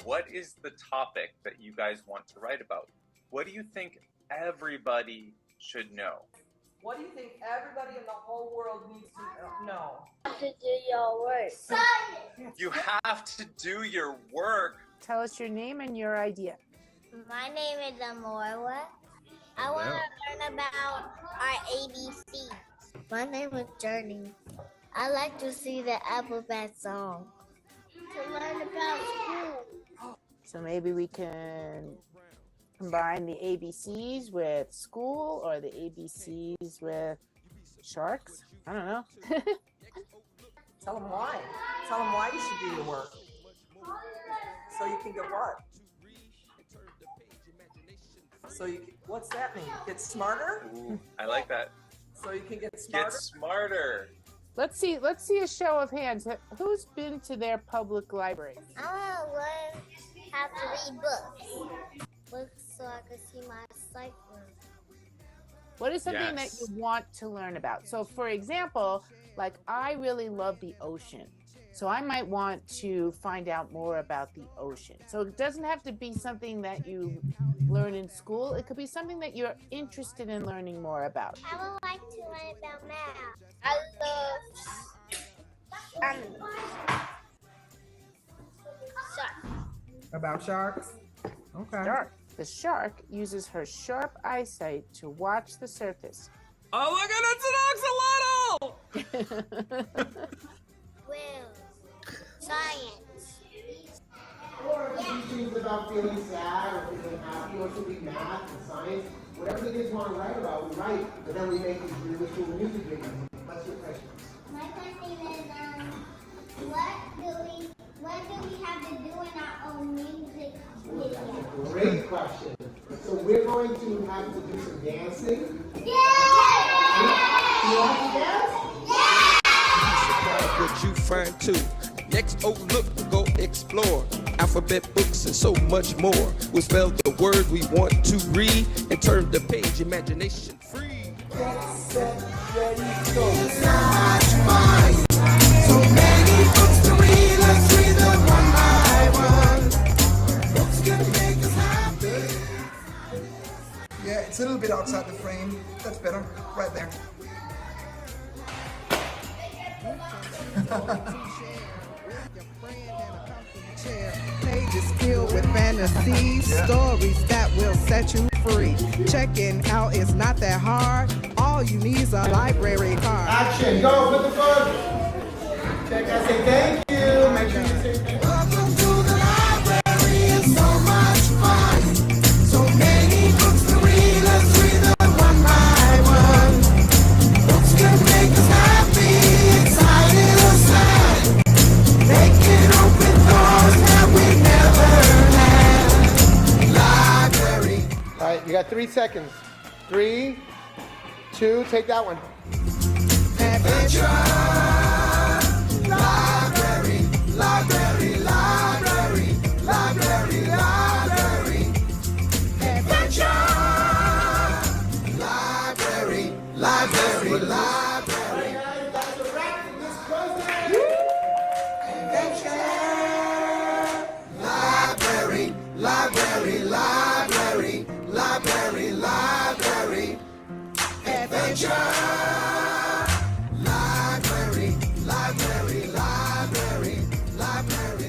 what is the topic that you guys want to write about? What do you think everybody should know? What do you think everybody in the whole world needs to know? To do your work. You have to do your work. Tell us your name and your idea. My name is Amorwa. I want to learn about our ABC. My name is Journey. I like to see the alphabet song. To learn about school. So maybe we can combine the ABCs with school or the ABCs with sharks. I don't know. Tell them why. Tell them why you should do your work. So you can get what? So you can, what's that mean? Get smarter? Ooh, I like that. So you can get smarter? Get smarter. Let's see a show of hands. Who's been to their public library? I want to learn how to read books. Books so I can see my sight room. What is something that you want to learn about? So for example, like I really love the ocean. So I might want to find out more about the ocean. So it doesn't have to be something that you learn in school. It could be something that you're interested in learning more about. I would like to learn about math. I love animals. Sharks. About sharks? Okay. Shark. The shark uses her sharp eyesight to watch the surface. Oh, look at it's an axolotl! Whales. Science. Or things about feeling sad or feeling happy or something math and science. Whatever the kids want to write about, we write, but then we make it really cool music video. What's your question? My question is, what do we have to do in our own music video? Great question. So we're going to have to do some dancing. Yeah! You want to dance? What you find too. Next, oh look, go explore. Alphabet books and so much more. We'll spell the word we want to read and turn the page imagination free. Get set, ready, go. So many books to read, let's read them one by one. Books can make us happy. Yeah, it's a little bit outside the frame. That's better. Right there. Pages filled with fantasies, stories that will set you free. Checking out is not that hard. All you need is a library card. Action, go, put the phone. Check, I say thank you. Make sure you say thank you. Welcome to the library, it's so much fun. So many books to read, let's read them one by one. Books can make us happy, excited or sad. They can open doors that we never had. Library. All right, you got 3 seconds. 3, 2, take that one. Adventure. Library, library, library, library, library. Adventure. Library, library, library. That's a wrap for this program. Adventure. Library, library, library, library, library. Adventure. Library, library, library, library.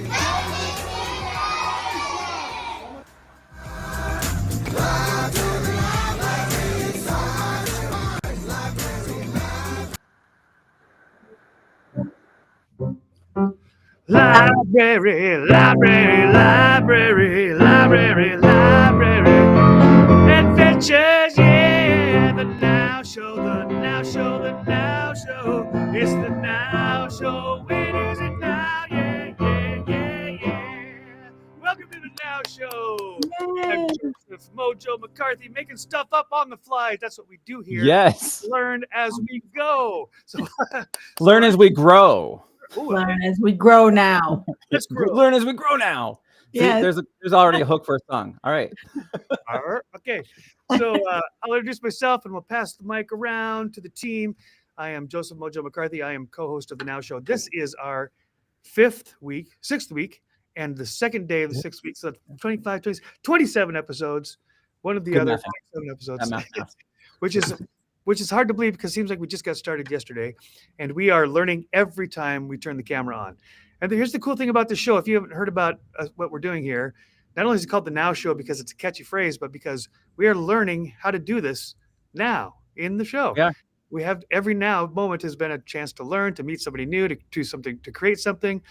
Library, library, library, library, library, adventures, yeah, the Now Show, the Now Show, the Now Show, it's the Now Show, when is it now, yeah, yeah, yeah, yeah, welcome to the Now Show, I'm Joseph Mojo McCarthy, making stuff up on the fly, that's what we do here. Yes. Learn as we go. So Learn as we grow. Learn as we grow now. Let's grow. Learn as we grow now. Yeah. There's already a hook for a song. All right. Okay. So I'll introduce myself and we'll pass the mic around to the team. I am Joseph Mojo McCarthy. I am co-host of the Now Show. This is our sixth week and the second day of the 6 weeks, so 25, 20, 27 episodes. One of the Good other math. 27 episodes, Math. which is hard to believe because it seems like we just got started yesterday, and we are learning every time we turn the camera on. And here's the cool thing about the show. If you haven't heard about what we're doing here, not only is it called the Now Show because it's a catchy phrase, but because we are learning how to do this now in the show. Yeah. We have every now moment has been a chance to learn, to meet somebody new, to do something, to create something.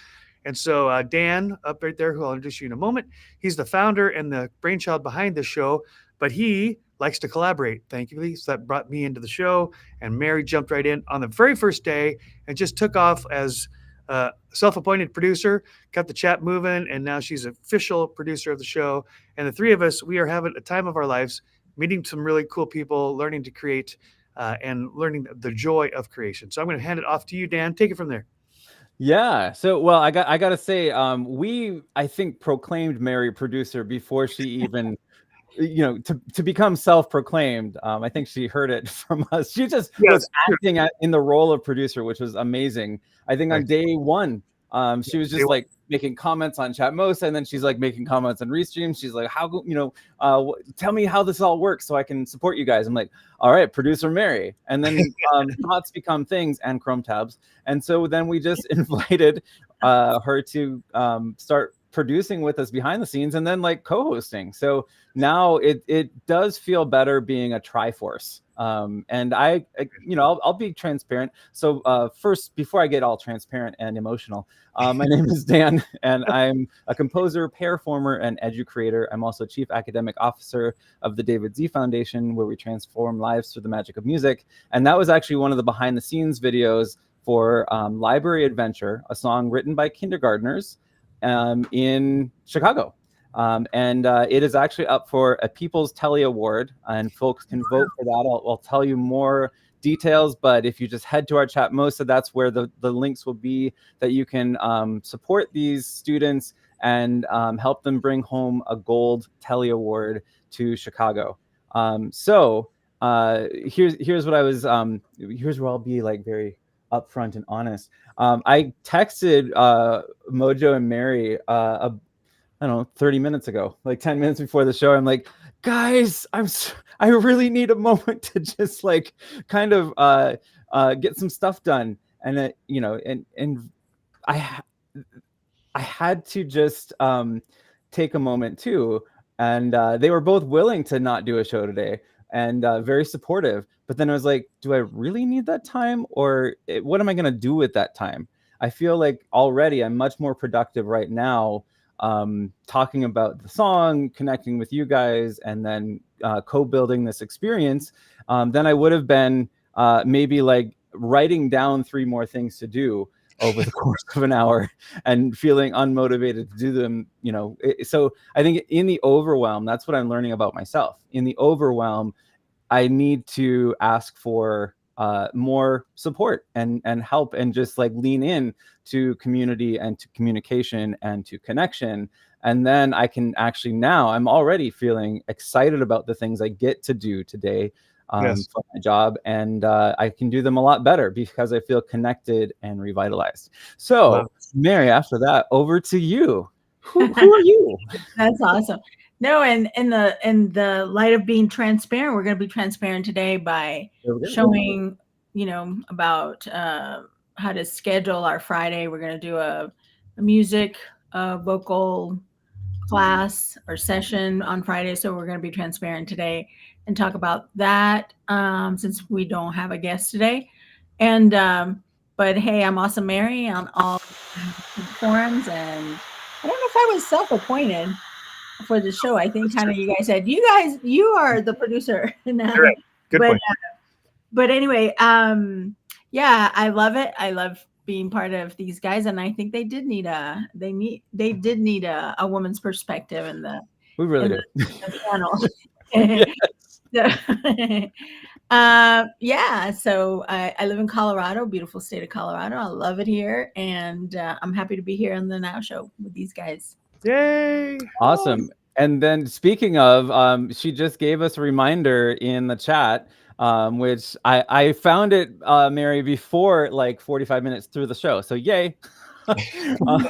And so Dan up right there, who I'll introduce you in a moment, he's the founder and the brainchild behind this show, but he likes to collaborate, thankfully. So that brought me into the show, and Mary jumped right in on the very first day and just took off as a self-appointed producer, got the chat moving, and now she's official producer of the show. And the three of us, we are having a time of our lives, meeting some really cool people, learning to create and learning the joy of creation. So I'm going to hand it off to you, Dan. Take it from there. Yeah. So, well, I got to say, I think proclaimed Mary producer before she even, to become self-proclaimed. I think she heard it from us. She just was acting in the role of producer, which was amazing. I think on day one, she was just like making comments on Chatmosa, and then she's like making comments on Restream. She's like, tell me how this all works so I can support you guys. I'm like, all right, producer Mary. And then thoughts become things and Chrome tabs. And so then we just invited her to start producing with us behind the scenes, and then like co-hosting. So now it does feel better being a Triforce. And I'll be transparent. So first, before I get all transparent and emotional, my name is Dan, and I'm a composer, PEAR-former, and educator. I'm also chief academic officer of the David Z Foundation, where we transform lives through the magic of music. And that was actually one of the behind the scenes videos for Library Adventure, a song written by kindergartners in Chicago. And it is actually up for a People's Telly Award, and folks can vote for that. I'll tell you more details, but if you just head to our Chatmosa, that's where the links will be, that you can support these students and help them bring home a gold Telly Award to Chicago. So here's what I was, here's where I'll be like very upfront and honest. I texted Mojo and Mary I don't know, 30 minutes ago, like 10 minutes before the show. I'm like, guys, I really need a moment to just like kind of get some stuff done. And and I had to just take a moment too. And they were both willing to not do a show today, and very supportive. But then I was like, do I really need that time, or what am I going to do with that time? I feel like already I'm much more productive right now, talking about the song, connecting with you guys, and then co-building this experience, than I would have been maybe like writing down 3 more things to do over the course of an hour and feeling unmotivated to do them. So I think in the overwhelm, that's what I'm learning about myself. In the overwhelm, I need to ask for more support and help, and just like lean in to community and to communication and to connection. And then I can actually, now I'm already feeling excited about the things I get to do today for my job, and I can do them a lot better because I feel connected and revitalized. So Mary, after that, over to you. Who are you? That's awesome. No, and in the light of being transparent, we're going to be transparent today by showing, about how to schedule our Friday. We're going to do a music vocal class or session on Friday. So we're going to be transparent today and talk about that, since we don't have a guest today. And but hey, I'm Awesome Mary on all forums, and I don't know if I was self-appointed for the show. I think kind of you guys said, you are the producer now. Correct. Good point. But anyway, yeah, I love it. I love being part of these guys, and I think they did need a woman's perspective in the panel. Yeah, so I live in Colorado, beautiful state of Colorado. I love it here, and I'm happy to be here on the Now Show with these guys. Yay! Awesome. And then speaking of, she just gave us a reminder in the chat, which I found it, Mary, before like 45 minutes through the show. So yay. Um,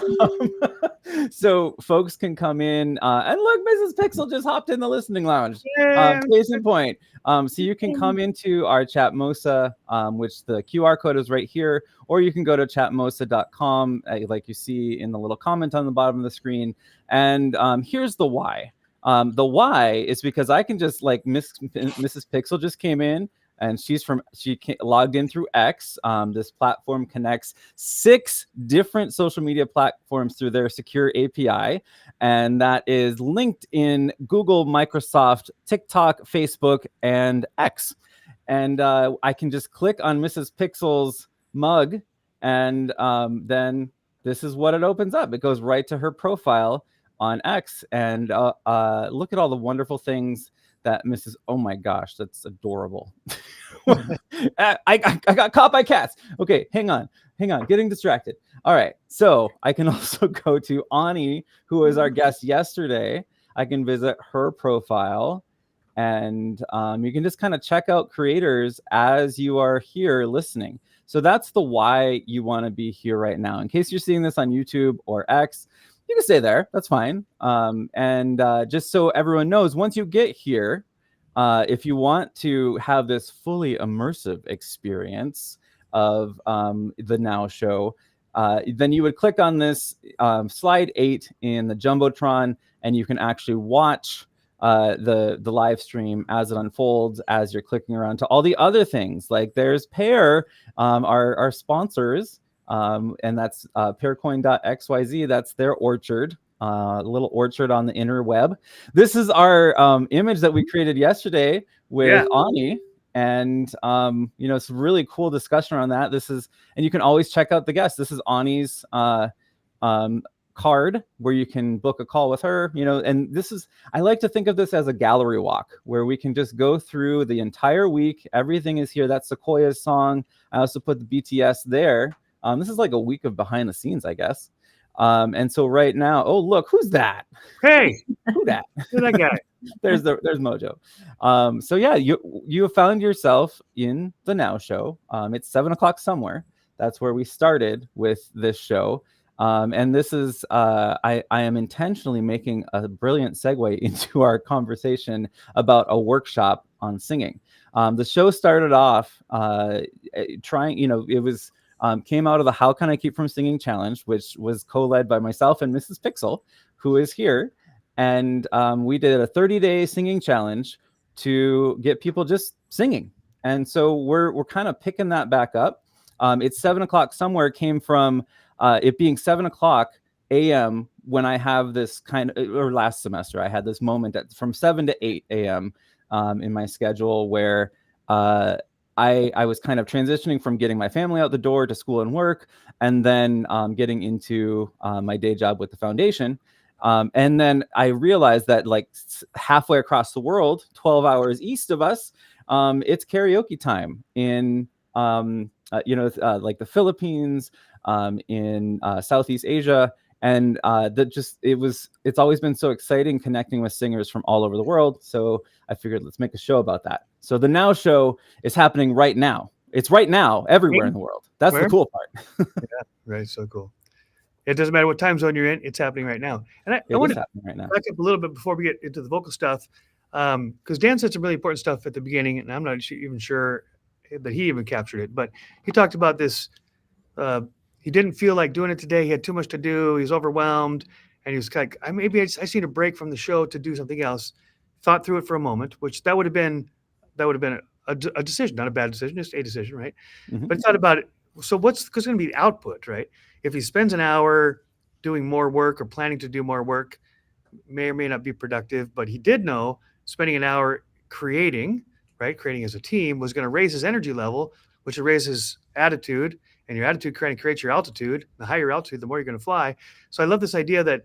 so folks can come in and look, Mrs. Pixel just hopped in the listening lounge. Case in point. So you can come into our Chatmosa, which the QR code is right here, or you can go to chatmosa.com, like you see in the little comment on the bottom of the screen. And here's the why. The why is because I can just, like, Mrs. Pixel just came in, and she logged in through X. This platform connects 6 different social media platforms through their secure API, and that is LinkedIn, Google, Microsoft, TikTok, Facebook, and X. And I can just click on Mrs. Pixel's mug, and then this is what it opens up. It goes right to her profile on X, and look at all the wonderful things that Mrs. Oh my gosh, that's adorable. I got caught by cats. Okay, hang on, getting distracted. All right, so I can also go to Ani, who was our guest yesterday. I can visit her profile, and you can just kind of check out creators as you are here listening. So that's the why you want to be here right now. In case you're seeing this on YouTube or X, you can stay there. That's fine. And just so everyone knows, once you get here, if you want to have this fully immersive experience of the Now Show, then you would click on this slide 8 in the Jumbotron, and you can actually watch the live stream as it unfolds, as you're clicking around to all the other things. Like there's PEAR, our sponsors. And that's pearcoin.xyz. That's their orchard, little orchard on the interweb. This is our image that we created yesterday with Ani, and it's a really cool discussion around that. And you can always check out the guests. This is Ani's card where you can book a call with her, and I like to think of this as a gallery walk where we can just go through the entire week. Everything is here. That's Sequoia's song. I also put the BTS there. This is like a week of behind the scenes, I guess. And so right now, oh look, who's that? Hey, who that? Who's that guy? there's Mojo. So yeah, you have found yourself in the Now Show. It's 7:00 somewhere. That's where we started with this show. And this is I am intentionally making a brilliant segue into our conversation about a workshop on singing. The show started off trying, it was came out of the How Can I Keep From Singing Challenge, which was co-led by myself and Mrs. Pixel, who is here. And we did a 30-day singing challenge to get people just singing. And so we're kind of picking that back up. It's 7:00 somewhere. It came from it being 7:00 a.m. when I have this or last semester, I had this moment from 7 to 8 a.m. In my schedule where I was kind of transitioning from getting my family out the door to school and work, and then getting into my day job with the foundation. And then I realized that like halfway across the world, 12 hours east of us, it's karaoke time in, like the Philippines, in Southeast Asia. And it's always been so exciting connecting with singers from all over the world. So I figured let's make a show about that. So the Now Show is happening right now. It's right now everywhere in the world. That's the cool part. Yeah, right. So cool. It doesn't matter what time zone you're in. It's happening right now. And I want to back up a little bit before we get into the vocal stuff, because Dan said some really important stuff at the beginning, and I'm not even sure that he even captured it. But he talked about this. He didn't feel like doing it today. He had too much to do. He was overwhelmed, and he was like, I just need a break from the show to do something else. Thought through it for a moment, which that would have been a decision, not a bad decision, just a decision, right? Mm-hmm. But he thought about it. So what's going to be the output, right? If he spends an hour doing more work or planning to do more work, may or may not be productive, but he did know spending an hour creating as a team was going to raise his energy level, which will raise his attitude, and your attitude kind of creates your altitude. The higher your altitude, the more you're going to fly. So I love this idea that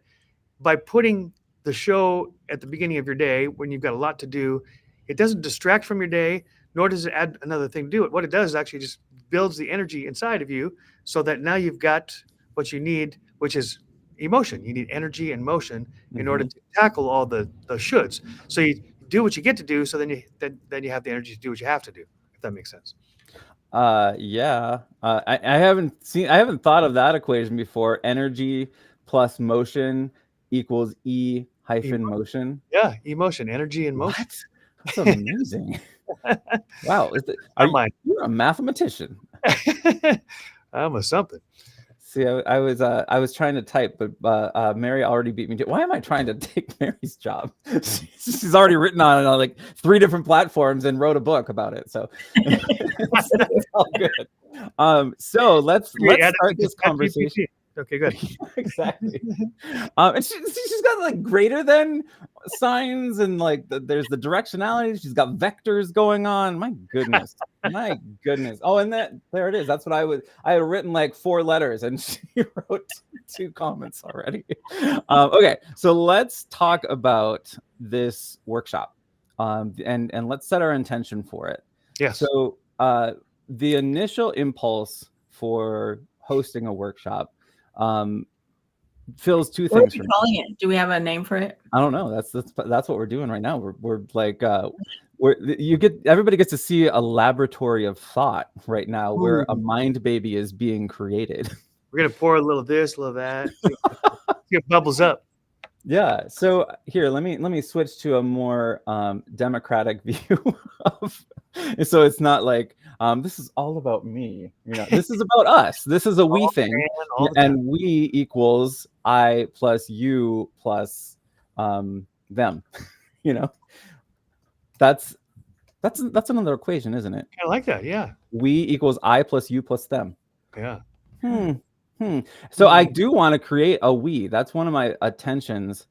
by putting the show at the beginning of your day when you've got a lot to do, it doesn't distract from your day, nor does it add another thing to do it. What it does is actually just builds the energy inside of you so that now you've got what you need, which is emotion. You need energy and motion in order to tackle all the shoulds. So you do what you get to do, so then you have the energy to do what you have to do, if that makes sense. Yeah. I haven't thought of that equation before. Energy plus motion equals E hyphen motion. Yeah, emotion, energy, and motion. What? That's amazing. Wow. You're a mathematician. I'm a something. See, I was trying to type, but Mary already beat me to. Why am I trying to take Mary's job? She's already written on it on like 3 different platforms and wrote a book about it. So it's all good. So let's start this conversation. Okay, good. Exactly. And she's got like greater than signs and like there's the directionality. She's got vectors going on. My goodness. Oh, and there it is. That's what I had written like 4 letters and she wrote 2 comments already. Okay, so let's talk about this workshop, and let's set our intention for it. Yes. So the initial impulse for hosting a workshop fills 2 What things. are we calling it? Do we have a name for it? I don't know. That's what we're doing right now. We're like everybody gets to see a laboratory of thought right now where a mind baby is being created. We're gonna pour a little this, a little that. See it bubbles up. Yeah. So here, let me switch to a more democratic view of. So it's not like this is all about me. This is about us. This is a we thing, and we equals I plus you plus them. That's another equation, isn't it? I like that. Yeah. We equals I plus you plus them. Yeah. So I do want to create a we. That's one of my attentions.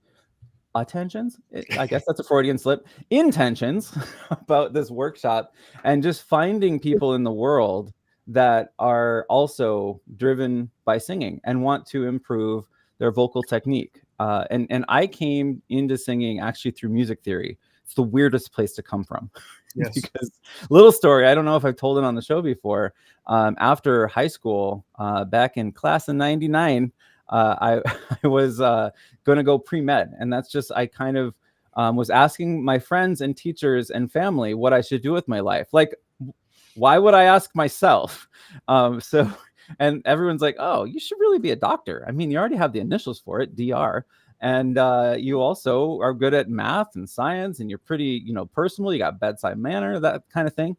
I guess that's a Freudian slip. Intentions about this workshop, and just finding people in the world that are also driven by singing and want to improve their vocal technique. And I came into singing actually through music theory. It's the weirdest place to come from. Yes. Because little story, I don't know if I've told it on the show before. After high school, back in class of '99, I was going to go pre-med, and that's just I kind of was asking my friends and teachers and family what I should do with my life. Like, why would I ask myself? And everyone's like, oh, you should really be a doctor. I mean, you already have the initials for it, DR. And you also are good at math and science, and you're pretty, personable. You got bedside manner, that kind of thing.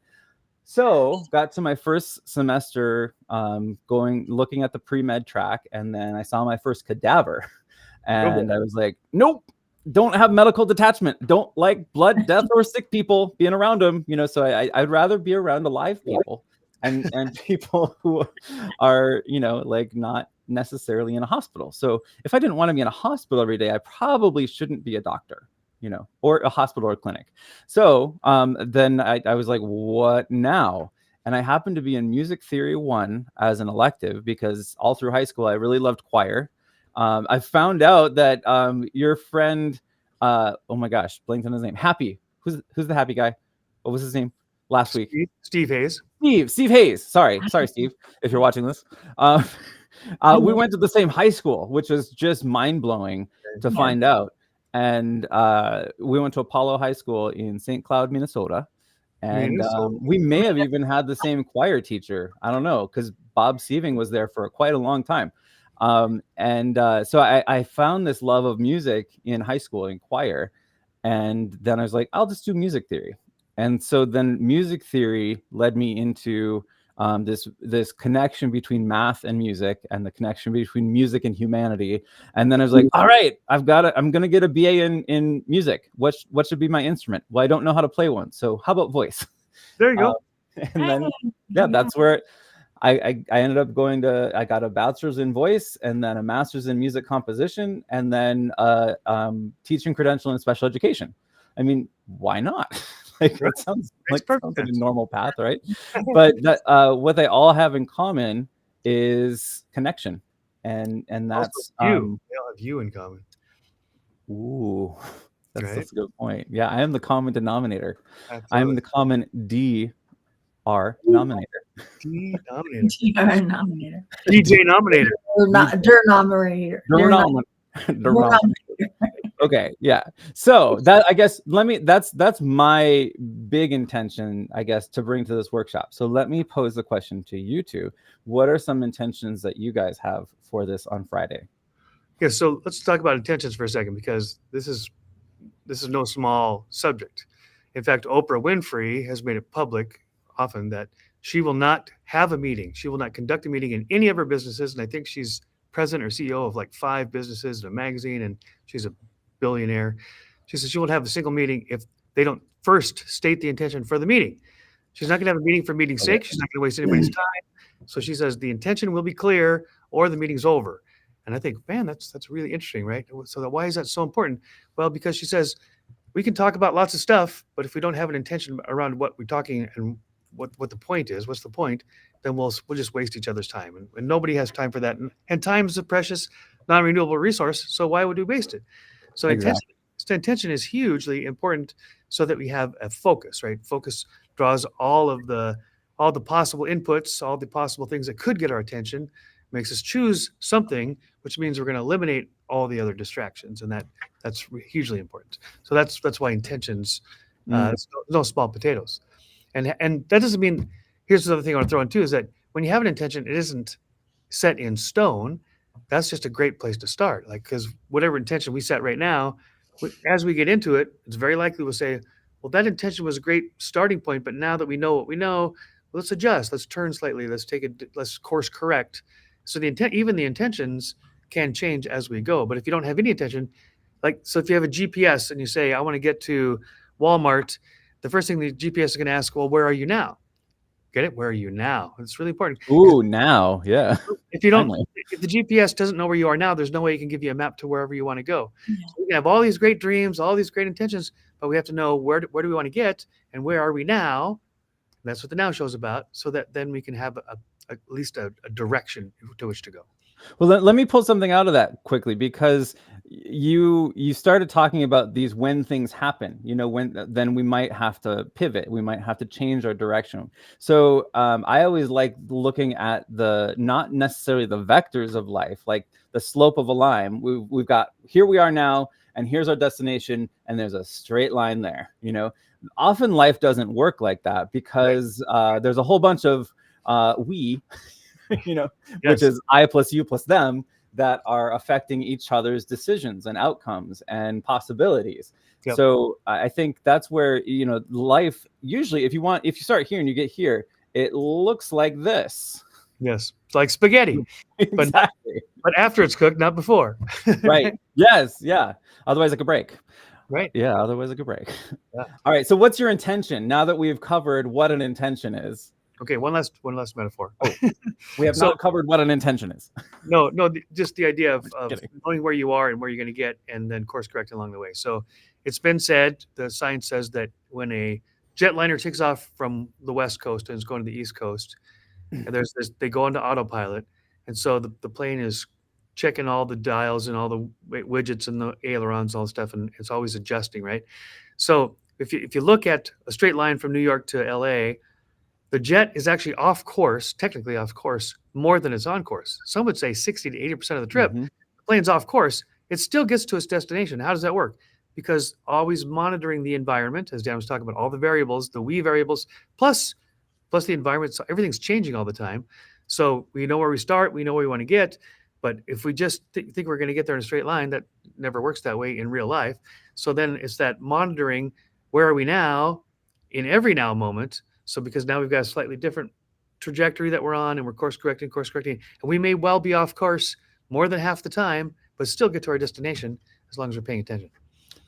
So got to my first semester looking at the pre-med track, and then I saw my first cadaver. And I was like, nope, don't have medical detachment. Don't like blood, death, or sick people being around them. So I'd rather be around alive people and people who are, like not necessarily in a hospital. So if I didn't want to be in a hospital every day, I probably shouldn't be a doctor, or a hospital or clinic. So then I was like, what now? And I happened to be in Music Theory 1 as an elective because all through high school, I really loved choir. I found out that your friend, oh my gosh, blanked on his name. Happy. Who's the happy guy? What was his name last week? Steve Hayes. Steve Hayes. Sorry, Steve, if you're watching this. We went to the same high school, which was just mind-blowing to find out. And we went to Apollo High School in St. Cloud, Minnesota. And we may have even had the same choir teacher. I don't know, because Bob Sieving was there for quite a long time. So I found this love of music in high school in choir. And then I was like, I'll just do music theory. And so then music theory led me into this connection between math and music, and the connection between music and humanity. And then I was like, all right, I'm going to get a BA in music. What should be my instrument? Well, I don't know how to play one. So how about voice? There you go. And then, that's where I ended up I got a bachelor's in voice, and then a master's in music composition, and then teaching credential in special education. I mean, why not? That sounds like a normal path, right? But what they all have in common is connection, and that's you. They all have you in common. Ooh, that's a good point. Yeah, I am the common denominator. I am the common DR nominator. DR nominator. DJ nominator. Denominator. Okay, yeah. So that, I guess, that's my big intention, I guess, to bring to this workshop. So let me pose the question to you two. What are some intentions that you guys have for this on Friday? Yeah, so let's talk about intentions for a second, because this is no small subject. In fact, Oprah Winfrey has made it public often that she will not have a meeting. She will not conduct a meeting in any of her businesses. And I think she's president or CEO of like 5 businesses and a magazine, and she's a billionaire. She says she won't have a single meeting if they don't first state the intention for the meeting. She's not going to have a meeting for meeting's sake. She's not going to waste anybody's time. So she says the intention will be clear or the meeting's over. And I think, man, that's really interesting, right? So why is that so important? Well, because she says we can talk about lots of stuff, but if we don't have an intention around what we're talking and what the point is, what's the point, then we'll just waste each other's time. And nobody has time for that. And time is a precious, non-renewable resource. So why would we waste it? So intention is hugely important so that we have a focus, right? Focus draws all the possible inputs, all the possible things that could get our attention, makes us choose something, which means we're going to eliminate all the other distractions, and that's hugely important. So that's why intentions, no small potatoes, and that doesn't mean. Here's the other thing I want to throw in too, is that when you have an intention, it isn't set in stone. That's just a great place to start, like, because whatever intention we set right now, as we get into it, it's very likely we'll say, well, that intention was a great starting point, but now that we know what we know, let's adjust, let's turn slightly, let's course correct. So even the intentions can change as we go. But if you don't have any intention, so if you have a GPS and you say, I want to get to Walmart, the first thing the GPS is going to ask, well, where are you now? Get it? Where are you now? It's really important. Ooh, now, yeah. If the GPS doesn't know where you are now, there's no way it can give you a map to wherever you want to go. Yeah. So we can have all these great dreams, all these great intentions, but we have to know where do we want to get and where are we now? And that's what the now show is about, so that then we can have at least a direction to which to go. Well, let me pull something out of that quickly, because you started talking about these when things happen, then we might have to pivot, we might have to change our direction. So I always like looking at not necessarily the vectors of life, like the slope of a line. We've got, here we are now, and here's our destination, and there's a straight line there. Often life doesn't work like that, because there's a whole bunch of we which is I plus you plus them, that are affecting each other's decisions and outcomes and possibilities. Yep. So I think that's where, life usually, if you start here and you get here, it looks like this. Yes. It's like spaghetti, exactly. but after it's cooked, not before. Right. Yes. Yeah. Otherwise it could break. Right. Yeah. Otherwise it could break. Yeah. All right. So what's your intention now that we've covered what an intention is? Okay, one last metaphor. Oh, we have not covered what an intention is. No, just the idea of knowing where you are and where you're going to get, and then course correcting along the way. So it's been said, the science says that when a jetliner takes off from the West Coast and is going to the East Coast, and they go into autopilot, and so the plane is checking all the dials and all the widgets and the ailerons, all the stuff, and it's always adjusting, right? So if you look at a straight line from New York to LA, the jet is actually off course, technically off course, more than it's on course. Some would say 60 to 80% of the trip, the plane's off course. It still gets to its destination. How does that work? Because always monitoring the environment, as Dan was talking about, all the variables, the we variables, plus the environment. So everything's changing all the time. So we know where we start, we know where we want to get. But if we just think we're going to get there in a straight line, that never works that way in real life. So then it's that monitoring, where are we now in every now moment? So because now we've got a slightly different trajectory that we're on, and we're course correcting, and we may well be off course more than half the time, but still get to our destination as long as we're paying attention.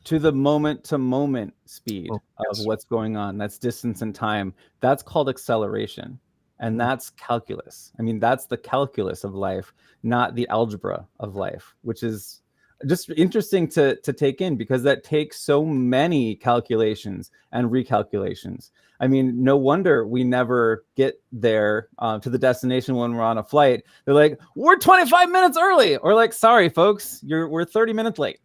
To the moment-to-moment speed of what's going on, that's distance and time. That's called acceleration, and that's calculus. I mean, that's the calculus of life, not the algebra of life, which is just interesting to take in, because that takes so many calculations and recalculations. I mean, no wonder we never get there to the destination when we're on a flight. They're like, we're 25 minutes early, or like, sorry, folks, we're 30 minutes late.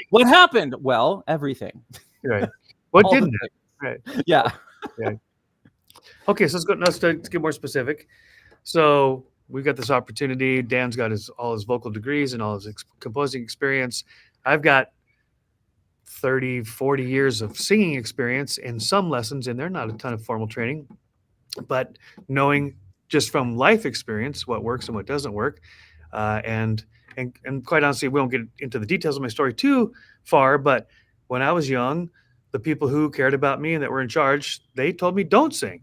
What happened? Well, everything. Right. What didn't? Right. Yeah. Right. Okay, so let's get more specific. So we've got this opportunity. Dan's got all his vocal degrees and all his composing experience. I've got 30, 40 years of singing experience and some lessons in there, not a ton of formal training, but knowing just from life experience what works and what doesn't work. And quite honestly, we won't get into the details of my story too far, but when I was young, the people who cared about me and that were in charge, they told me don't sing.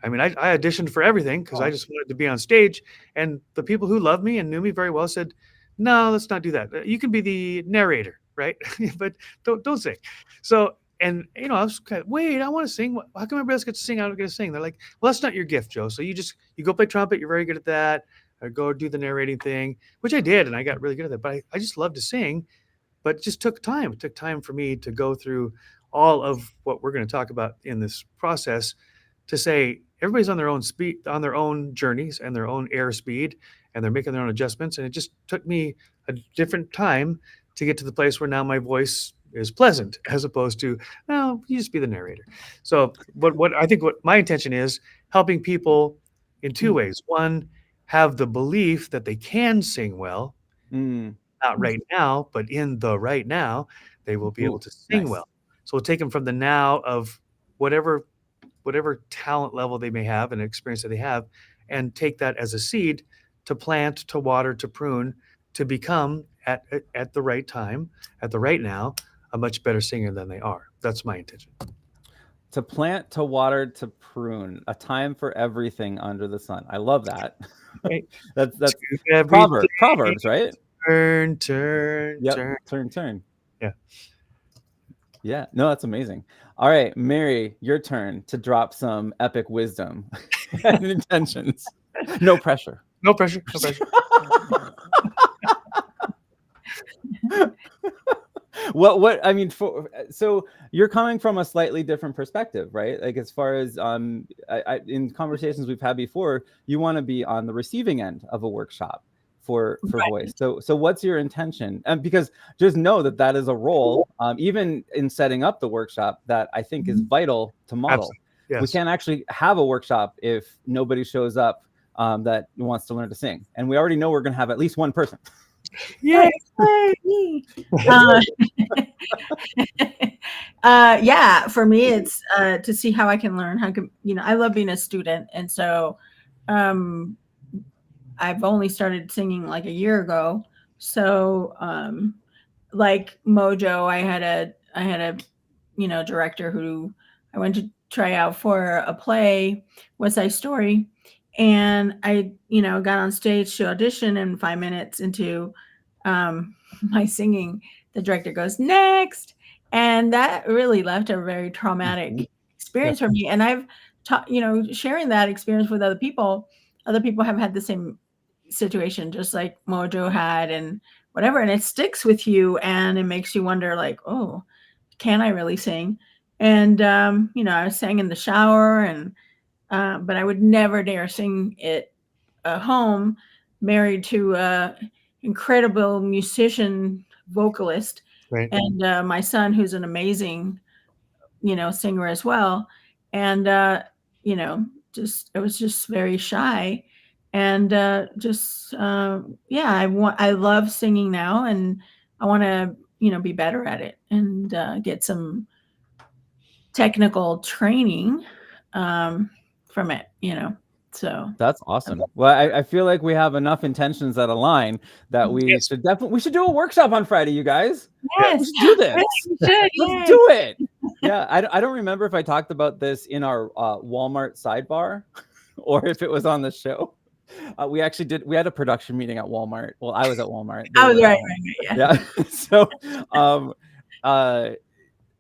I mean, I auditioned for everything because I just wanted to be on stage. And the people who loved me and knew me very well said, no, let's not do that. You can be the narrator, right? But don't sing. So, and I was kind of, wait, I want to sing. How come everybody else gets to sing? I don't get to sing. They're like, well, that's not your gift, Joe. So you go play trumpet. You're very good at that. Or go do the narrating thing, which I did. And I got really good at that. But I just love to sing, but it just took time. It took time for me to go through all of what we're going to talk about in this process to say, everybody's on their own speed, on their own journeys and their own air speed, and they're making their own adjustments. And it just took me a different time to get to the place where now my voice is pleasant, as opposed to, no, you just be the narrator. So what I think what my intention is, helping people in two ways. One, have the belief that they can sing well, not right now, but in the right now, they will be able to sing well. So we'll take them from the now of whatever talent level they may have and experience that they have, and take that as a seed to plant, to water, to prune, to become at the right time, at the right now, a much better singer than they are. That's my intention. To plant, to water, to prune, a time for everything under the sun. I love that. Right. that's Proverbs, right? Turn. Yep. Turn. Yeah. No, that's amazing. All right, Mary, your turn to drop some epic wisdom and intentions. No pressure. No pressure. What I mean, so you're coming from a slightly different perspective, right? Like, as far as in conversations we've had before, you want to be on the receiving end of a workshop for voice. So what's your intention? And because just know that is a role, even in setting up the workshop, that I think is vital to model. Yes. We can't actually have a workshop if nobody shows up that wants to learn to sing, and we already know we're going to have at least one person. Yeah. For me, it's to see how I can learn. I love being a student, and so I've only started singing like a year ago. So like Mojo, I had a director who I went to try out for a play, West Side Story, and I got on stage to audition, and 5 minutes into my singing, the director goes, next. And that really left a very traumatic experience for me. And I've sharing that experience with other people have had the same situation, just like Mojo had, and whatever. And it sticks with you, and it makes you wonder, like, oh, can I really sing? And I sang in the shower, and but I would never dare sing it at home, married to an incredible musician, vocalist, right. And my son, who's an amazing, singer as well. And I was just very shy, and I love singing now, and I want to be better at it, and get some technical training from it, so that's awesome. Well, I feel like we have enough intentions that align that we should do a workshop on Friday, you guys. Yes, we should do this. Let's do it. Yeah, I don't remember if I talked about this in our Walmart sidebar or if it was on the show. We had a production meeting at Walmart. Well, I was at Walmart. Right. Yeah. So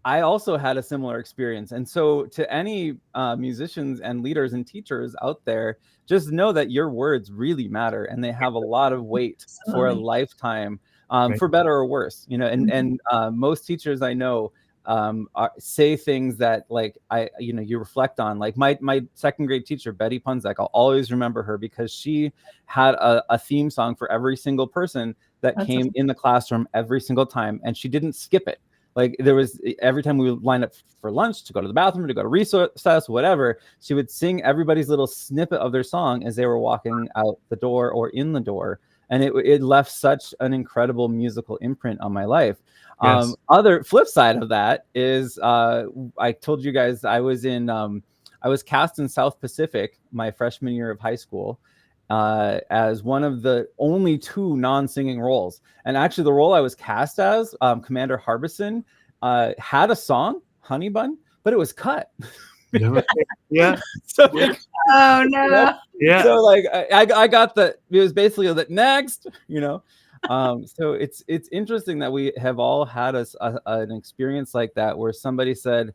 I also had a similar experience. And so to any musicians and leaders and teachers out there, just know that your words really matter, and they have a lot of weight for a lifetime, for better or worse, and most teachers I know say things that, like, you reflect on. Like my second grade teacher, Betty Punzek, I'll always remember her because she had a theme song for every single person that came in the classroom every single time, and she didn't skip it. Like, there was, every time we would line up for lunch, to go to the bathroom, to go to recess, whatever, she would sing everybody's little snippet of their song as they were walking out the door or in the door. and it left such an incredible musical imprint on my life. Yes. Other flip side of that is I told you guys I was cast in South Pacific my freshman year of high school as one of the only 2 non-singing roles. And actually the role I was cast as, Commander Harbison, had a song, Honey Bun, but it was cut. Yeah. So, oh no. Yeah. So like I got it was basically the next, so it's interesting that we have all had an experience like that where somebody said,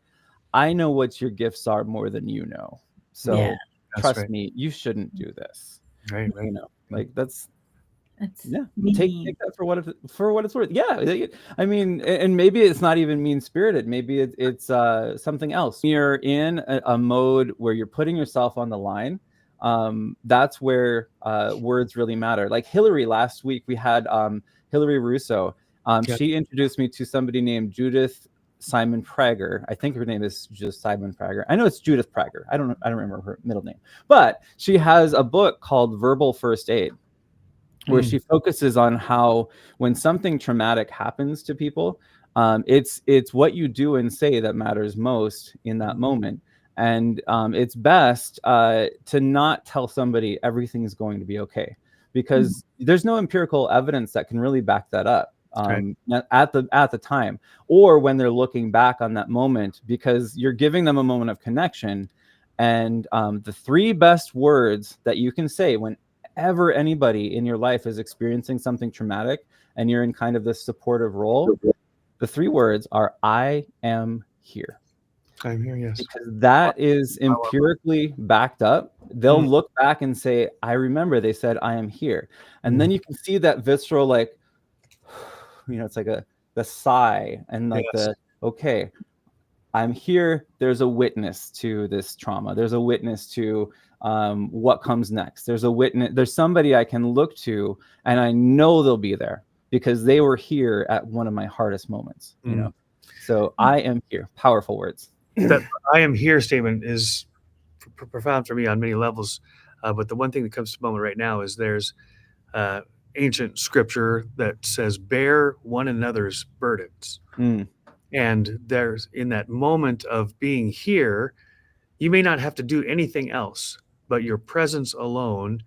I know what your gifts are more than you know. So trust me, you shouldn't do this. Right. Like that's mean. take that for what it's worth. Yeah, I mean, and maybe it's not even mean-spirited. Maybe it's something else. You're in a mode where you're putting yourself on the line. That's where words really matter. Like Hillary, last week we had Hillary Russo. She introduced me to somebody named Judith Simon Prager. I think her name is just Simon Prager. I know it's Judith Prager. I don't remember her middle name, but she has a book called Verbal First Aid, where she focuses on how when something traumatic happens to people, it's what you do and say that matters most in that moment. And it's best to not tell somebody everything's going to be okay, because there's no empirical evidence that can really back that up at the time, or when they're looking back on that moment, because you're giving them a moment of connection. And the 3 best words that you can say whenever anybody in your life is experiencing something traumatic and you're in kind of this supportive role, the 3 words are, I am here. I'm here, yes. Because that is empirically backed up. They'll look back and say, I remember they said, I am here. And then you can see that visceral, like, it's like the sigh and like okay, I'm here. There's a witness to this trauma. There's a witness to what comes next. There's a witness. There's somebody I can look to, and I know they'll be there because they were here at one of my hardest moments. So I am here. Powerful words. That I am here statement is profound for me on many levels. But the one thing that comes to the moment right now is there's ancient scripture that says, bear one another's burdens. And there's, in that moment of being here, you may not have to do anything else, but your presence alone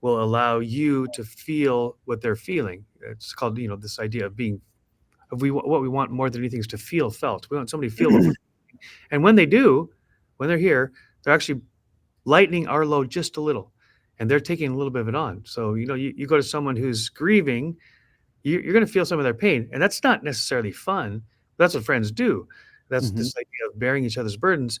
will allow you to feel what they're feeling. It's called, this idea of being, what we want more than anything is to feel felt. We want somebody to feel what we're feeling. And when they do, when they're here, they're actually lightening our load just a little, and they're taking a little bit of it on. So, you go to someone who's grieving, you're going to feel some of their pain, and that's not necessarily fun. That's what friends do. That's this idea of bearing each other's burdens.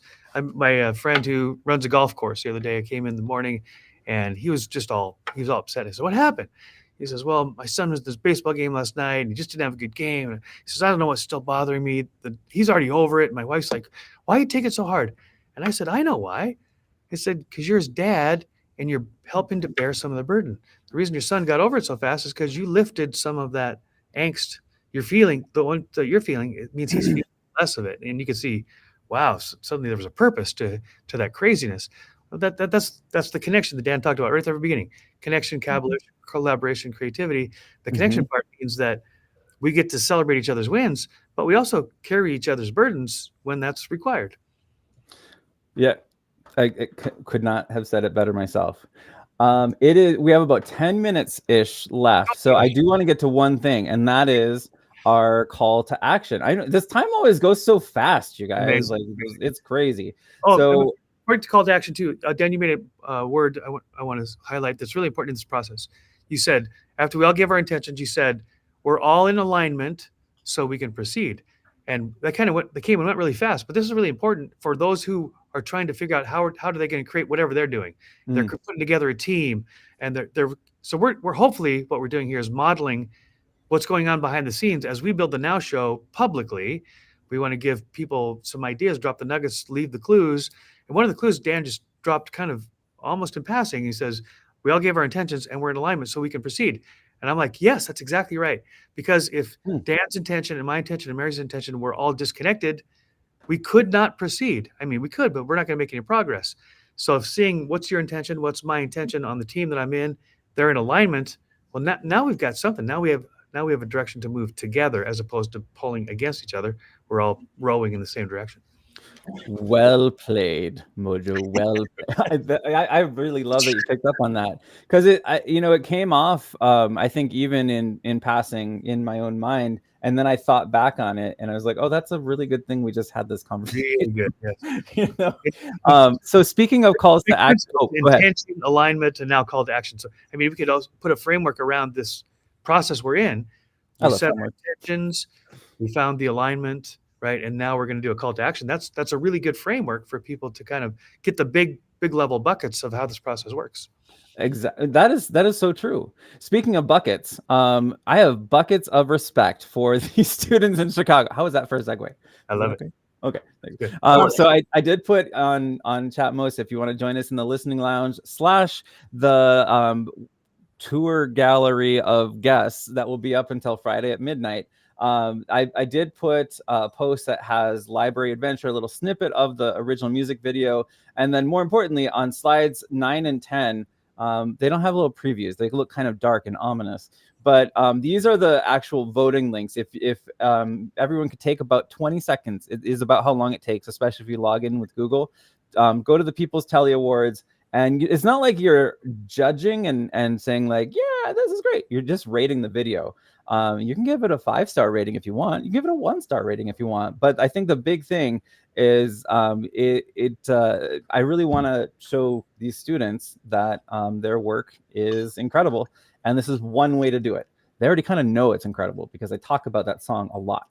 My friend who runs a golf course, the other day, I came in the morning, and he was all upset. I said, what happened? He says, well, my son was at this baseball game last night, and he just didn't have a good game. And he says, I don't know what's still bothering me. He's already over it. And my wife's like, why are you taking it so hard? And I said, I know why. I said, because you're his dad, and you're helping to bear some of the burden. The reason your son got over it so fast is because you lifted some of that angst you're feeling. The one that you're feeling, it means he's feeling less of it. And you can see, wow, suddenly there was a purpose to that craziness. That's the connection that Dan talked about right at the very beginning. Connection, collaboration, creativity. The connection part means that we get to celebrate each other's wins, but we also carry each other's burdens when that's required. Yeah, I could not have said it better myself. We have about 10 minutes ish left. So I do want to get to one thing, and that is our call to action. I know this time always goes so fast, you guys. Like it's crazy. So important call to action too. Dan, you made a word I want to highlight that's really important in this process. You said, after we all give our intentions, you said, we're all in alignment so we can proceed. And that kind of went really fast, but this is really important for those who are trying to figure out how do they going to create whatever they're doing. They're putting together a team, and we're hopefully what we're doing here is modeling what's going on behind the scenes as we build the Now Show publicly. We want to give people some ideas, drop the nuggets, leave the clues. And one of the clues Dan just dropped kind of almost in passing. He says, we all gave our intentions and we're in alignment so we can proceed. And I'm like, yes, that's exactly right. Because if Dan's intention and my intention and Mary's intention were all disconnected, we could not proceed. I mean, we could, but we're not going to make any progress. So if seeing what's your intention, what's my intention on the team that I'm in, they're in alignment, Well, now we've got something. Now we have a direction to move together as opposed to pulling against each other. We're all rowing in the same direction. Well played, Mojo. Well played. I really love that you picked up on that, because it came off, I think, even in passing in my own mind, and then I thought back on it and I was like, oh, that's a really good thing we just had this conversation. Really good. Yes. So speaking of calls to action, intention, alignment, and now call to action. So I mean, we could also put a framework around this process we're in. We set our intentions, we found the alignment, right? And now we're going to do a call to action. That's a really good framework for people to kind of get the big level buckets of how this process works. Exactly. That is so true. Speaking of buckets, I have buckets of respect for the students in Chicago. How was that for a segue? I love it. Okay. So I did put on Chatmos, if you want to join us in the listening lounge / the tour gallery of guests that will be up until Friday at midnight. I did put a post that has Library Adventure, a little snippet of the original music video, and then more importantly, on slides 9 and 10, they don't have little previews. They look kind of dark and ominous, but these are the actual voting links. If everyone could take about 20 seconds, it is about how long it takes, especially if you log in with Google. Go to the People's Telly Awards. And it's not like you're judging and saying like, yeah, this is great. You're just rating the video. You can give it a 5-star rating if you want. You give it a 1-star rating if you want. But I think the big thing is I really want to show these students that their work is incredible. And this is one way to do it. They already kind of know it's incredible because I talk about that song a lot.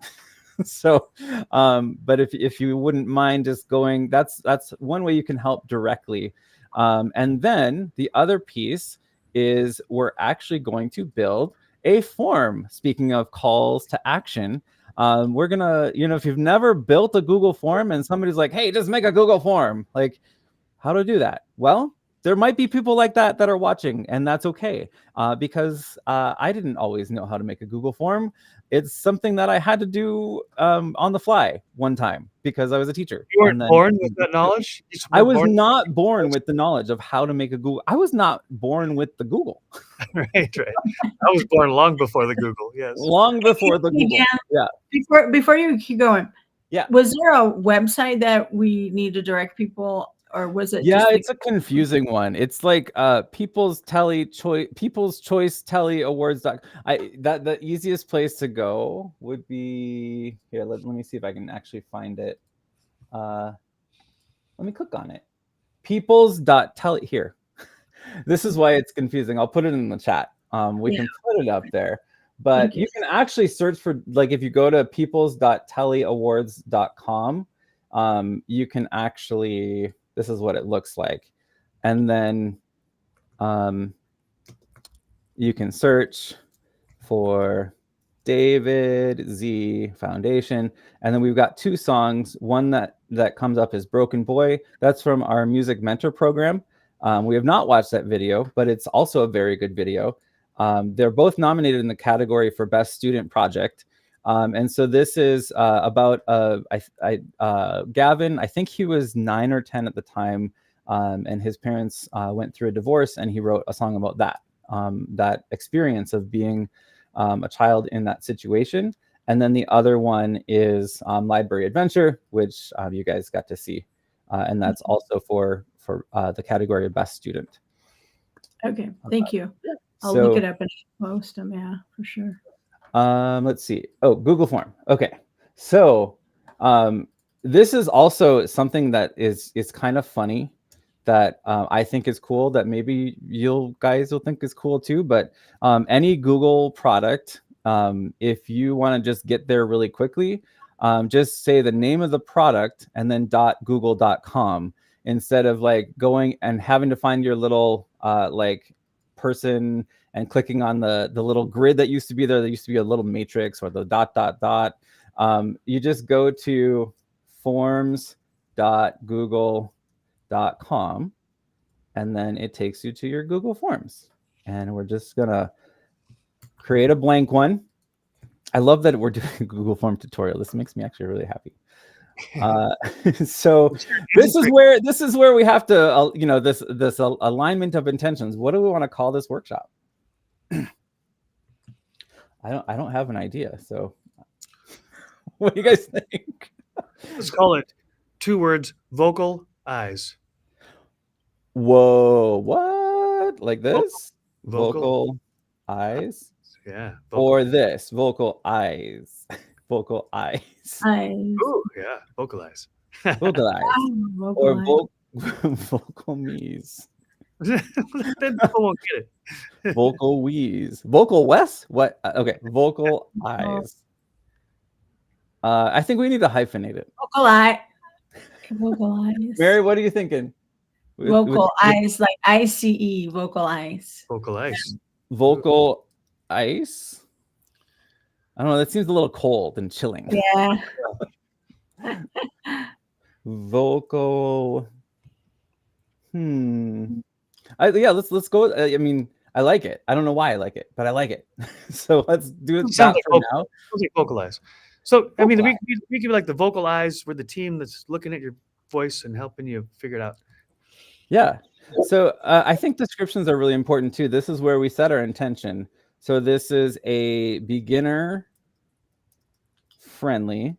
So, but if you wouldn't mind just going, that's one way you can help directly. And then the other piece is we're actually going to build a form. Speaking of calls to action, we're going to, if you've never built a Google form and somebody's like, hey, just make a Google form, like how to do that? Well, there might be people like that are watching, and that's okay, because I didn't always know how to make a Google form. It's something that I had to do on the fly one time because I was a teacher. You weren't born with that knowledge? I was not born with the knowledge of how to make a Google. I was not born with the Google. Right. I was born long before the Google, yes. Long before the Google. Yeah. Before you keep going. Yeah. Was there a website that we need to direct people, or was it? Yeah, it's a confusing one. It's like People's Choice Telly Awards. The easiest place to go would be here. Let me see if I can actually find it. Let me click on it. People's.telly here. This is why it's confusing. I'll put it in the chat. We can put it up there. But you can actually search for, like, if you go to peoples.tellyawards.com, you can actually, this is what it looks like. And then you can search for David Z Foundation. And then we've got 2 songs. One that comes up is Broken Boy. That's from our Music Mentor program. We have not watched that video, but it's also a very good video. They're both nominated in the category for Best Student Project. And so this is about Gavin. I think he was 9 or 10 at the time, and his parents went through a divorce, and he wrote a song about that experience of being a child in that situation. And then the other one is Library Adventure, which you guys got to see, and that's also for the category of Best Student. Okay, thank you. I'll look it up and post them. Yeah, for sure. Let's see. Oh, Google form. Okay. So this is also something that is kind of funny that I think is cool, that maybe you guys will think is cool too. But any Google product, if you want to just get there really quickly, just say the name of the product and then .google.com instead of like going and having to find your little like person and clicking on the little grid that used to be there. There used to be a little matrix or the ... You just go to forms.google.com and then it takes you to your Google Forms. And we're just gonna create a blank one. I love that we're doing a Google Form tutorial. This makes me actually really happy. So this is where we have to, this alignment of intentions. What do we want to call this workshop? I don't have an idea. So what do you guys think? Let's call it 2 words: vocal eyes. Whoa, what? Like this? Vocal eyes? Yeah. Or this, vocal eyes. Vocal eyes. Ooh, yeah, vocalize. Vocal eyes. Or vocal me's. Then people won't get it. Vocal wheeze. Vocal West? What? Okay, vocal eyes. I think we need to hyphenate it. Vocal eye. Vocal eyes. Mary, what are you thinking? Vocal eyes, like ICE, vocal eyes. Vocal ice. Vocal ice? I don't know. That seems a little cold and chilling. Yeah. Vocal. Yeah, let's go. I mean, I like it. I don't know why I like it, but I like it. So let's do it Sounds that like for now. Sounds like vocalize. So I mean, we could be like the vocal eyes. We're the team that's looking at your voice and helping you figure it out. Yeah. So I think descriptions are really important too. This is where we set our intention. So this is a beginner friendly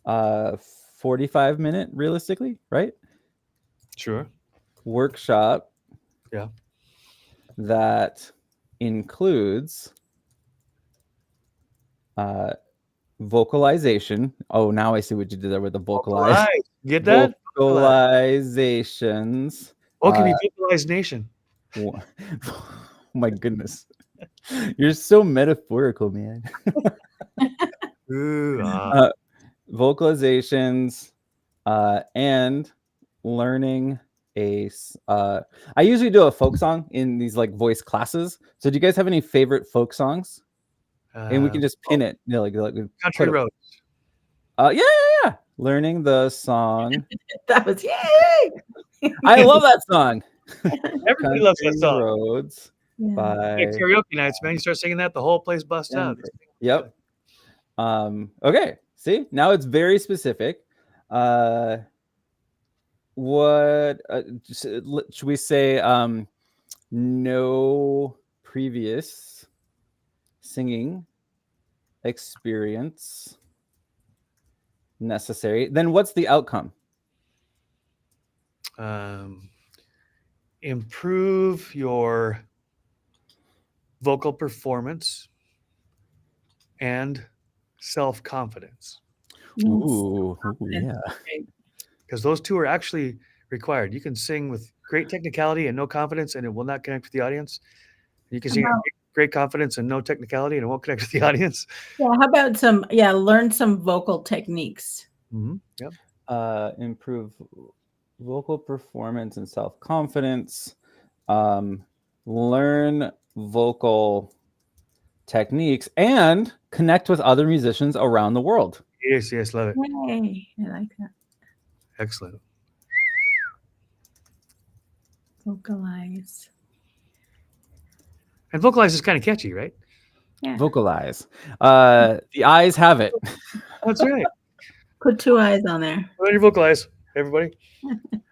45-minute realistically, right? Sure. Workshop. Yeah. That includes vocalization. Oh, now I see what you did there with the vocalize. Get that? Vocalizations. Oh, it can be vocalized nation. Oh my goodness. You're so metaphorical, man. Vocalizations and learning I usually do a folk song in these like voice classes. So do you guys have any favorite folk songs? And we can just pin it, you know, like Country Roads. Yeah. Learning the song. That was yay! I love that song. Everybody loves that song. Roads by karaoke nights, man. You start singing that, the whole place busts out. Yep. Okay. See, now it's very specific. What should we say? No previous singing experience necessary. Then what's the outcome? Improve your vocal performance and self-confidence. Ooh, yeah. Because those 2 are actually required. You can sing with great technicality and no confidence, and it will not connect with the audience. You can sing with great confidence and no technicality, and it won't connect with the audience. Yeah. How about learn some vocal techniques. Yep. Improve vocal performance and self-confidence. Learn vocal techniques and connect with other musicians around the world. Yes, love it. Yay. I like that. Excellent. Vocalize. And vocalize is kind of catchy, right? Yeah. Vocalize. The eyes have it. That's right. Put 2 eyes on there. Put on your vocalize, everybody.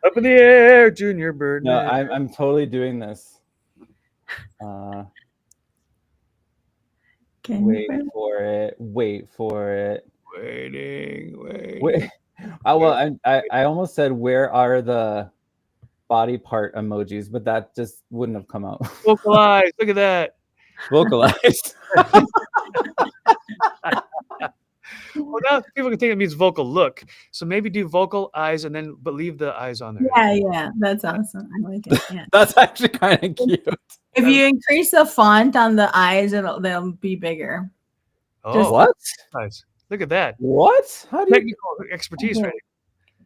Up in the air, Junior Bird. No, I'm totally doing this. Wait for it. Wait. Waiting. I almost said, where are the body part emojis, but that just wouldn't have come out. Vocalize. Look at that. Vocalize. Well, now people can think it means vocal look. So maybe do vocal eyes and but leave the eyes on there. Yeah. That's awesome. I like it. Yeah. That's actually kind of cute. If you increase the font on the eyes, they'll be bigger. Oh, what? Nice. Look at that. What? How do you technical expertise, right?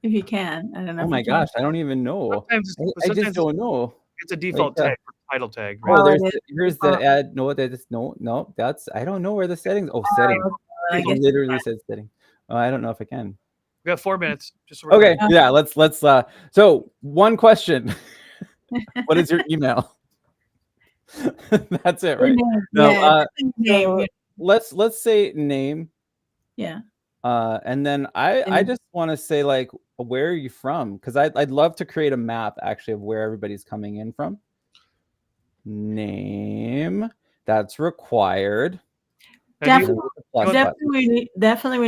If you can. I don't know. Oh my gosh, I don't even know. I just don't know. It's a default tag for title tag. Right? Oh, here's the ad. No, that's I don't know where the settings. Oh, settings. It literally said setting. Oh, I don't know if I can. We got 4 minutes. Just so okay. Yeah, let's so one question. What is your email? That's it, right? No, let's say name. Yeah. And then I just want to say, like, where are you from? Because I'd love to create a map actually of where everybody's coming in from. Name. That's required. Definitely, we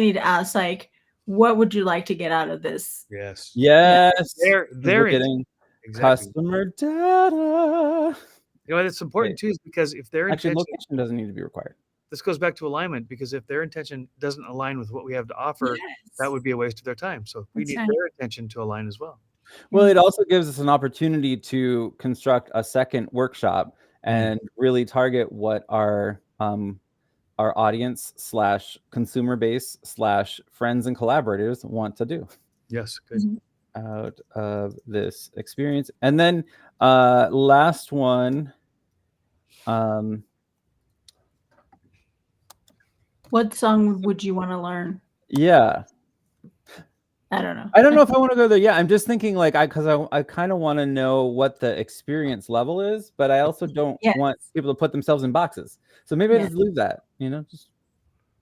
need to ask, like, what would you like to get out of this? Yes. Yes. They're getting exactly. customer data. You know, it's important too, is because if their Actually, intention, location doesn't need to be required. this goes back to alignment, because if their intention doesn't align with what we have to offer, that would be a waste of their time. So we need their intention to align as well. Well, it also gives us an opportunity to construct a second workshop and really target what our audience / consumer base / friends and collaborators want to do. Yes, good. Out of this experience. And then last one. What song would you want to learn? Yeah. I don't know. I don't know if I want to go there. Yeah, I'm just thinking like I kind of want to know what the experience level is, but I also don't want people to put themselves in boxes. So maybe I just leave that, just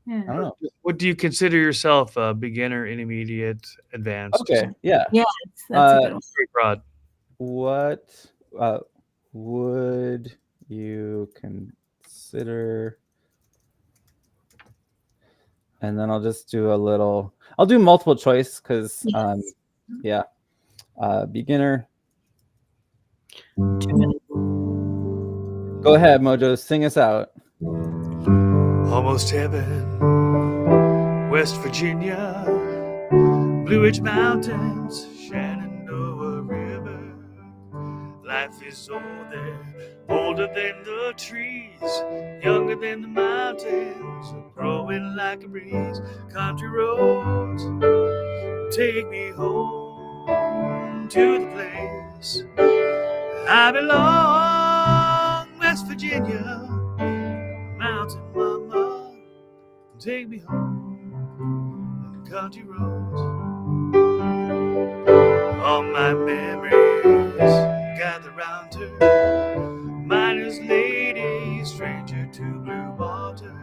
I don't know. What do you consider yourself? Beginner, intermediate, advanced? Okay. Yeah. Yeah, that's a good one. Very broad. What would you consider? And then I'll just do I'll do multiple choice because beginner. Go ahead, Mojo, sing us out. Almost heaven, West Virginia, Blue Ridge Mountains, Shenandoah River. Life is old there, older than the trees, younger than the mountains, growing like a breeze. Country roads, take me home to the place I belong. West Virginia, mountain mama, take me home. Country roads, all my memories gather round her. Miner's lady, stranger to blue water,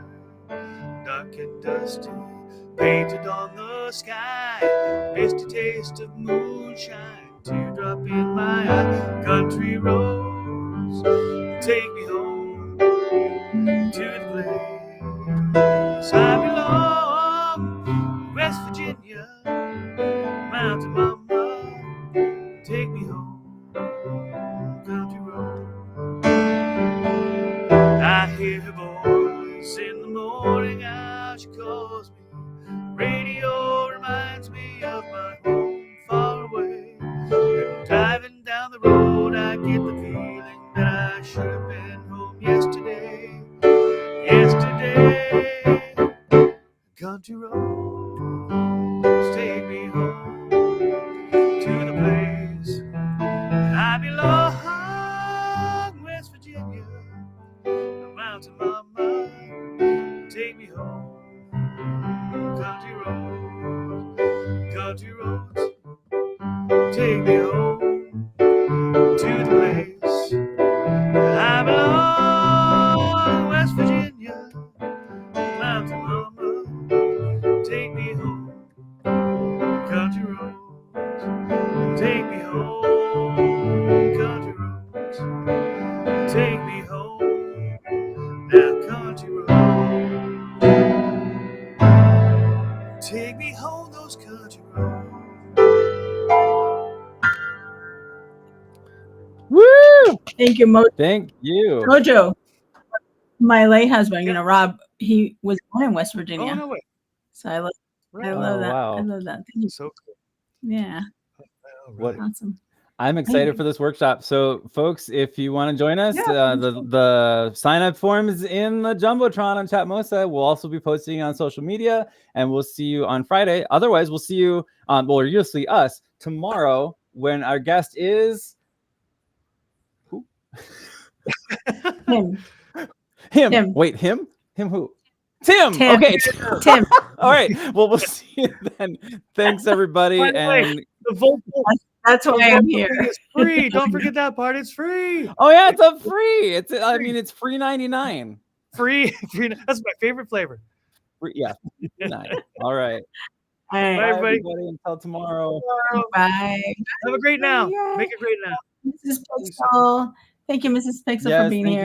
dark and dusty, painted on the sky, misty taste of moonshine, teardrop in my eye. Country roads, take me home to the place I belong. West Virginia, mountain mama, take me home. Country road, I hear her voice in the morning, how she calls me. Radio reminds me of my home far away. And driving down the road, I get the feeling that I should have been home yesterday. Country roads, take me home to the place I belong. West Virginia, the mountain mama, take me home. Country roads, take me home to the place I belong. West Virginia, mountain mama, take me home. Country roads, take me home. Country roads, take me home. Now country roads, take me home. Those country roads. Woo! Thank you, Mojo. Thank you, Mojo. My late husband, Rob, he was born in West Virginia. Oh, no way. So I love that. Wow. I love that. Thank you. So cool. Yeah. What Awesome. I'm excited for this workshop. So, folks, if you want to join us, the sign-up form is in the Jumbotron on Chatmosa. We'll also be posting on social media, and we'll see you on Friday. Otherwise, we'll see you or you'll see us tomorrow when our guest is who? Him. Wait, him? Him who? Tim. Okay. Tim. All right. Well, we'll see you then. Thanks, everybody. And the vocal. That's why I'm here. It's free. Don't forget that part. It's free. Oh yeah, it's a free. It's free 99. Free. That's my favorite flavor. Free, yeah. 9. All right. All right. Bye, everybody. Until tomorrow. Bye. Have a great now. Make it great now. Mrs. Pixel. Thank you, Mrs. Pixel, for being here.